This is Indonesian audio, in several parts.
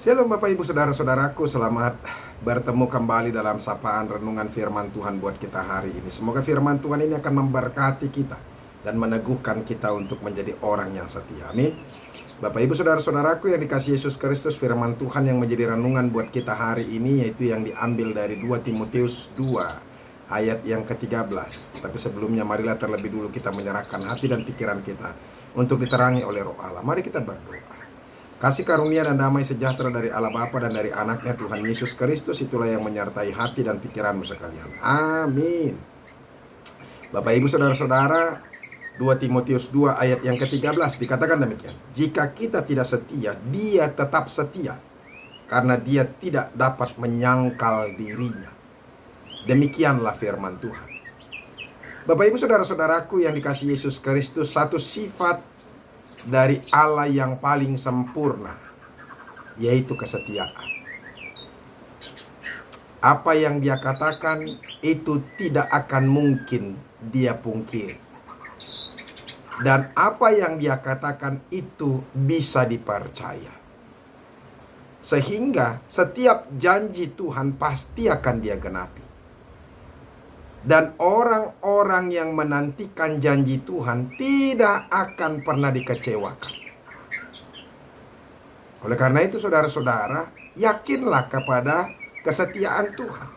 Shalom Bapak Ibu Saudara-saudaraku, selamat bertemu kembali dalam sapaan renungan firman Tuhan buat kita hari ini. Semoga firman Tuhan ini akan memberkati kita dan meneguhkan kita untuk menjadi orang yang setia. Amin. Bapak Ibu Saudara-saudaraku yang dikasihi Yesus Kristus, firman Tuhan yang menjadi renungan buat kita hari ini yaitu yang diambil dari 2 Timotius 2 ayat yang ke-13. Tapi sebelumnya marilah terlebih dulu kita menyerahkan hati dan pikiran kita untuk diterangi oleh Roh Allah. Mari kita berdoa. Kasih karunia dan damai sejahtera dari Allah Bapa dan dari anaknya Tuhan Yesus Kristus itulah yang menyertai hati dan pikiranmu sekalian. Amin. Bapak Ibu Saudara-saudara, 2 Timotius 2 ayat yang ke-13 dikatakan demikian. Jika kita tidak setia, dia tetap setia, karena dia tidak dapat menyangkal dirinya. Demikianlah firman Tuhan. Bapak Ibu Saudara-saudaraku yang dikasihi Yesus Kristus, satu sifat dari Allah yang paling sempurna yaitu kesetiaan. Apa yang dia katakan itu tidak akan mungkin dia pungkiri. Dan apa yang dia katakan itu bisa dipercaya. Sehingga setiap janji Tuhan pasti akan dia genapi. Dan orang-orang yang menantikan janji Tuhan tidak akan pernah dikecewakan. Oleh karena itu saudara-saudara, yakinlah kepada kesetiaan Tuhan.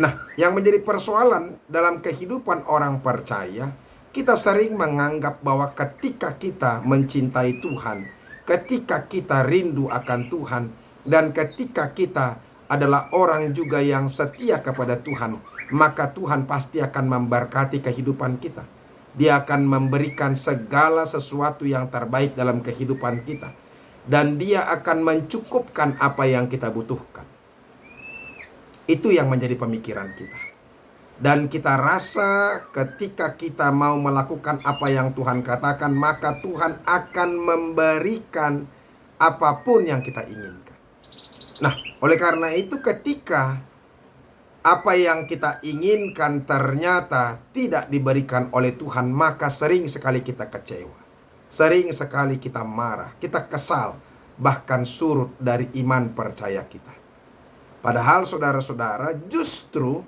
Nah, yang menjadi persoalan dalam kehidupan orang percaya, kita sering menganggap bahwa ketika kita mencintai Tuhan, ketika kita rindu akan Tuhan, dan ketika kita adalah orang juga yang setia kepada Tuhan, maka Tuhan pasti akan memberkati kehidupan kita. Dia akan memberikan segala sesuatu yang terbaik dalam kehidupan kita. Dan dia akan mencukupkan apa yang kita butuhkan. Itu yang menjadi pemikiran kita. Dan kita rasa ketika kita mau melakukan apa yang Tuhan katakan, maka Tuhan akan memberikan apapun yang kita inginkan. Nah, oleh karena itu ketika apa yang kita inginkan ternyata tidak diberikan oleh Tuhan, maka sering sekali kita kecewa. Sering sekali kita marah, kita kesal, bahkan surut dari iman percaya kita. Padahal saudara-saudara, justru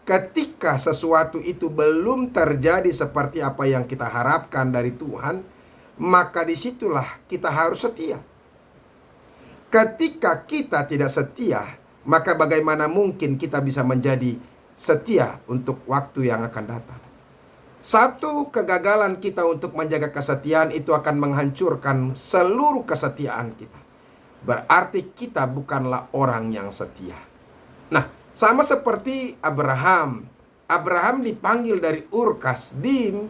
ketika sesuatu itu belum terjadi seperti apa yang kita harapkan dari Tuhan, maka disitulah kita harus setia. Ketika kita tidak setia, maka bagaimana mungkin kita bisa menjadi setia untuk waktu yang akan datang? Satu kegagalan kita untuk menjaga kesetiaan itu akan menghancurkan seluruh kesetiaan kita. Berarti kita bukanlah orang yang setia. Nah, sama seperti Abraham. Abraham dipanggil dari Ur Kasdim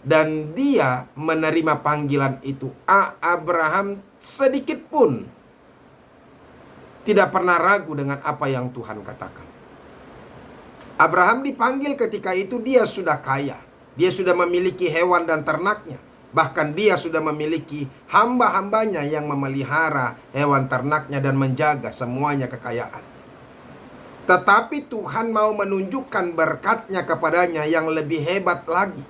dan dia menerima panggilan itu. Abraham sedikit pun tidak pernah ragu dengan apa yang Tuhan katakan. Abraham dipanggil ketika itu dia sudah kaya. Dia sudah memiliki hewan dan ternaknya. Bahkan dia sudah memiliki hamba-hambanya yang memelihara hewan ternaknya dan menjaga semuanya kekayaan. Tetapi Tuhan mau menunjukkan berkatnya kepadanya yang lebih hebat lagi.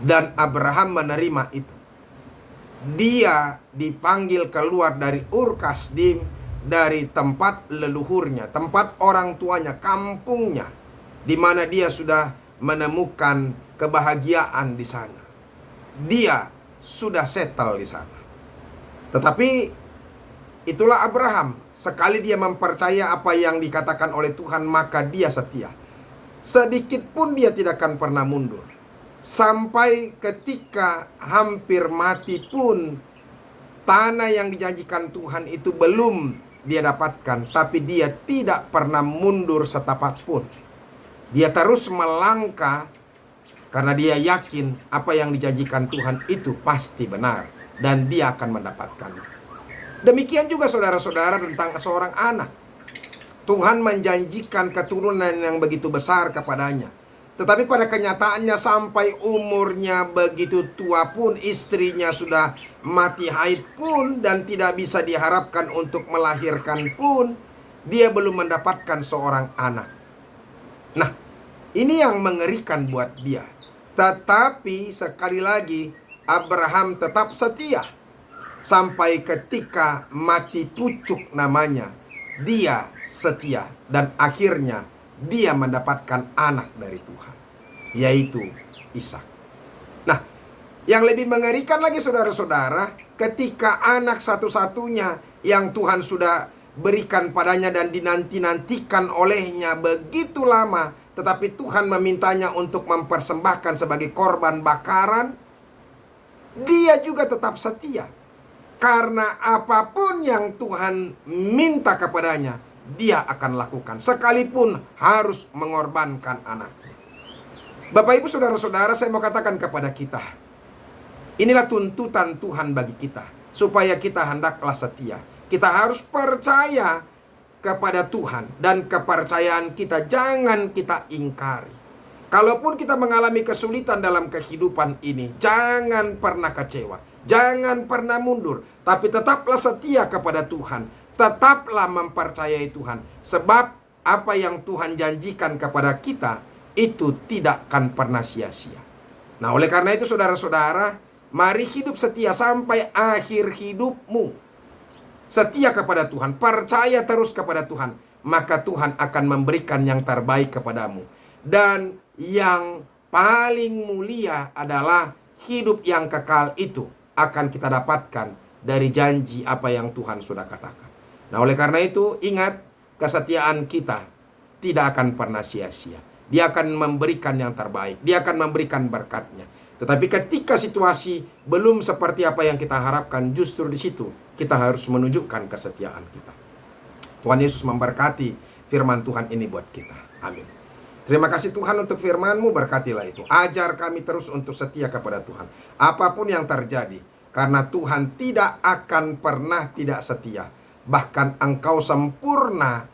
Dan Abraham menerima itu. Dia dipanggil keluar dari Ur Kasdim, dari tempat leluhurnya, tempat orang tuanya, kampungnya, di mana dia sudah menemukan kebahagiaan di sana. Dia sudah settle di sana. Tetapi itulah Abraham. Sekali dia mempercaya apa yang dikatakan oleh Tuhan, maka dia setia. Sedikit pun dia tidak akan pernah mundur. Sampai ketika hampir mati pun tanah yang dijanjikan Tuhan itu belum dia dapatkan. Tapi dia tidak pernah mundur setapak pun. Dia terus melangkah karena dia yakin apa yang dijanjikan Tuhan itu pasti benar. Dan dia akan mendapatkannya. Demikian juga saudara-saudara tentang seorang anak. Tuhan menjanjikan keturunan yang begitu besar kepadanya. Tetapi pada kenyataannya sampai umurnya begitu tua pun, istrinya sudah mati haid pun, dan tidak bisa diharapkan untuk melahirkan pun, dia belum mendapatkan seorang anak. Nah, ini yang mengerikan buat dia. Tetapi sekali lagi, Abraham tetap setia. sampai ketika mati pucuk namanya, dia setia dan akhirnya dia mendapatkan anak dari Tuhan, yaitu Ishak. Nah, yang lebih mengerikan lagi saudara-saudara, ketika anak satu-satunya yang Tuhan sudah berikan padanya dan dinanti-nantikan olehnya begitu lama, tetapi Tuhan memintanya untuk mempersembahkan sebagai korban bakaran, dia juga tetap setia. Karena apapun yang Tuhan minta kepadanya, dia akan lakukan, sekalipun harus mengorbankan anaknya. Bapak ibu saudara-saudara, saya mau katakan kepada kita, inilah tuntutan Tuhan bagi kita, supaya kita hendaklah setia. Kita harus percaya kepada Tuhan, dan kepercayaan kita jangan kita ingkari. Kalaupun kita mengalami kesulitan dalam kehidupan ini, jangan pernah kecewa, jangan pernah mundur, tapi tetaplah setia kepada Tuhan. Tetaplah mempercayai Tuhan, sebab apa yang Tuhan janjikan kepada kita itu tidak akan pernah sia-sia. Nah, oleh karena itu saudara-saudara, mari hidup setia sampai akhir hidupmu. Setia kepada Tuhan, percaya terus kepada Tuhan, maka Tuhan akan memberikan yang terbaik kepadamu. Dan yang paling mulia adalah hidup yang kekal itu akan kita dapatkan dari janji apa yang Tuhan sudah katakan. Nah, oleh karena itu, ingat, kesetiaan kita tidak akan pernah sia-sia. Dia akan memberikan yang terbaik, dia akan memberikan berkatnya. Tetapi ketika situasi belum seperti apa yang kita harapkan, justru di situ kita harus menunjukkan kesetiaan kita. Tuhan Yesus memberkati firman Tuhan ini buat kita. Amin. Terima kasih Tuhan untuk firman-Mu, berkatilah itu. Ajar kami terus untuk setia kepada Tuhan, apapun yang terjadi, karena Tuhan tidak akan pernah tidak setia. Bahkan Engkau sempurna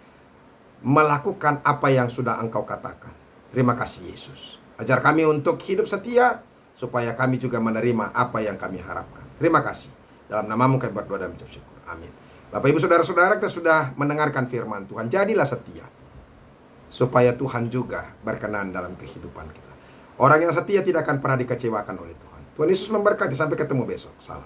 melakukan apa yang sudah Engkau katakan. Terima kasih Yesus. Ajar kami untuk hidup setia, supaya kami juga menerima apa yang kami harapkan. Terima kasih. Dalam nama-Mu kami berdoa dan mengucap syukur. Amin. Bapak ibu saudara-saudara, kita sudah mendengarkan firman Tuhan. Jadilah setia, supaya Tuhan juga berkenan dalam kehidupan kita. Orang yang setia tidak akan pernah dikecewakan oleh Tuhan. Tuhan Yesus memberkati. Sampai ketemu besok. Salam.